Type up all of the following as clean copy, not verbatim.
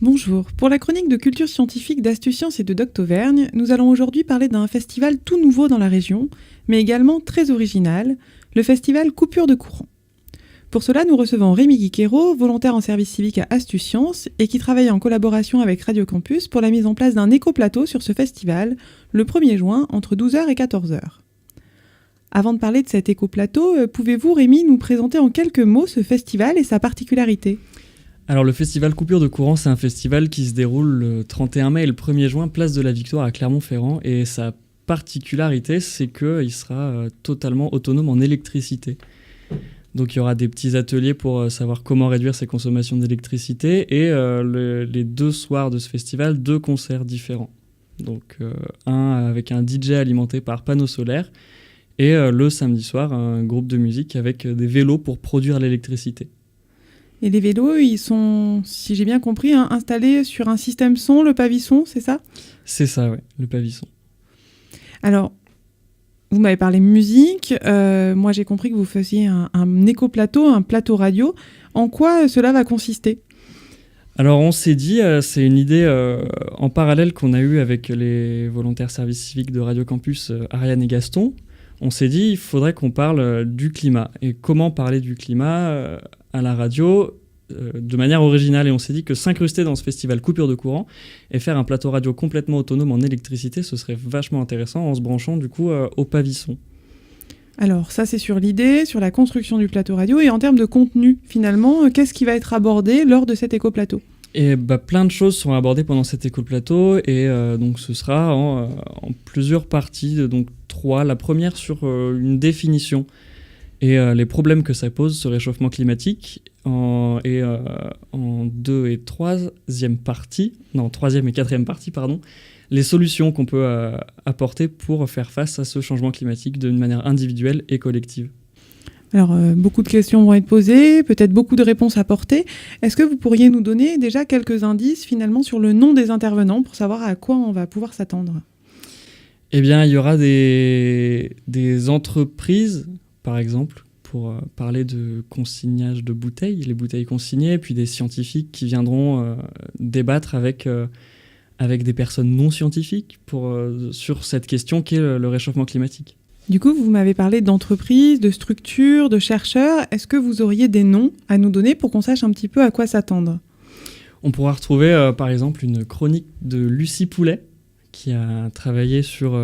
Bonjour, pour la chronique de culture scientifique d'Astucience et de Doctovergne, nous allons aujourd'hui parler d'un festival tout nouveau dans la région, mais également très original, le festival Coupure de courant. Pour cela, nous recevons Rémi Guiquero, volontaire en service civique à Astucience et qui travaille en collaboration avec Radio Campus pour la mise en place d'un éco-plateau sur ce festival, le 1er juin, entre 12h et 14h. Avant de parler de cet éco-plateau, pouvez-vous, Rémi, nous présenter en quelques mots ce festival et sa particularité ? Alors le festival Coupure de courant, c'est un festival qui se déroule le 31 mai et le 1er juin, place de la Victoire à Clermont-Ferrand. Et sa particularité, c'est qu'il sera totalement autonome en électricité. Donc il y aura des petits ateliers pour savoir comment réduire ses consommations d'électricité. Et les 2 soirs de ce festival, 2 concerts différents. Donc un avec un DJ alimenté par panneaux solaires. Et le samedi soir, un groupe de musique avec des vélos pour produire l'électricité. Et les vélos, ils sont, si j'ai bien compris, installés sur un système son, le pavisson, c'est ça ? C'est ça, ouais, le pavisson. Alors, vous m'avez parlé musique. Moi, j'ai compris que vous faisiez un éco-plateau, un plateau radio. En quoi cela va consister ? Alors, on s'est dit, c'est une idée en parallèle qu'on a eue avec les volontaires service civique de Radio Campus, Ariane et Gaston. On s'est dit, il faudrait qu'on parle du climat. Et comment parler du climat à la radio de manière originale. Et on s'est dit que s'incruster dans ce festival Coupure de courant et faire un plateau radio complètement autonome en électricité, ce serait vachement intéressant en se branchant du coup au pavisson. Alors ça, c'est sur l'idée, sur la construction du plateau radio. Et en termes de contenu, finalement, qu'est-ce qui va être abordé lors de cet éco-plateau ? Et plein de choses sont abordées pendant cet éco-plateau et donc ce sera en plusieurs parties, donc 3. La première sur une définition et les problèmes que ça pose, ce réchauffement climatique, en 2 et 3e partie, non 3e et 4e partie, pardon, les solutions qu'on peut apporter pour faire face à ce changement climatique d'une manière individuelle et collective. Alors, beaucoup de questions vont être posées, peut-être beaucoup de réponses apportées. Est-ce que vous pourriez nous donner déjà quelques indices finalement sur le nom des intervenants pour savoir à quoi on va pouvoir s'attendre ? Eh bien, il y aura des entreprises, par exemple, pour parler de consignage de bouteilles, les bouteilles consignées, puis des scientifiques qui viendront débattre avec des personnes non scientifiques sur cette question qu'est le réchauffement climatique. Du coup, vous m'avez parlé d'entreprises, de structures, de chercheurs. Est-ce que vous auriez des noms à nous donner pour qu'on sache un petit peu à quoi s'attendre ? On pourra retrouver, par exemple, une chronique de Lucie Poulet, qui a travaillé sur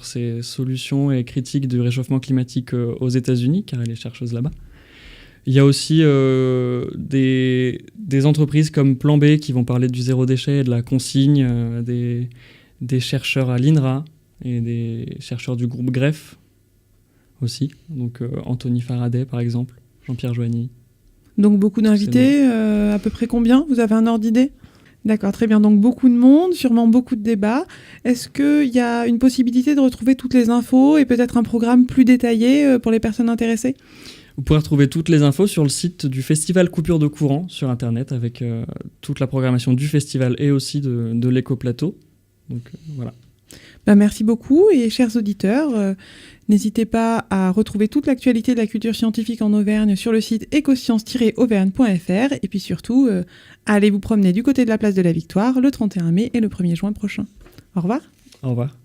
ces solutions et critiques du réchauffement climatique aux États-Unis, car elle est chercheuse là-bas. Il y a aussi des entreprises comme Plan B qui vont parler du zéro déchet et de la consigne, des chercheurs à l'INRA et des chercheurs du groupe GREFF aussi, donc Anthony Faraday par exemple, Jean-Pierre Joigny. Donc beaucoup d'invités, à peu près combien ? Vous avez un ordre d'idée ? D'accord, très bien. Donc beaucoup de monde, sûrement beaucoup de débats. Est-ce qu'il y a une possibilité de retrouver toutes les infos et peut-être un programme plus détaillé pour les personnes intéressées ? Vous pourrez retrouver toutes les infos sur le site du festival Coupure de courant sur Internet avec toute la programmation du festival et aussi de l'éco-plateau. Donc voilà. Merci beaucoup et chers auditeurs, n'hésitez pas à retrouver toute l'actualité de la culture scientifique en Auvergne sur le site ecosciences-auvergne.fr et puis surtout, allez vous promener du côté de la place de la Victoire le 31 mai et le 1er juin prochain. Au revoir. Au revoir.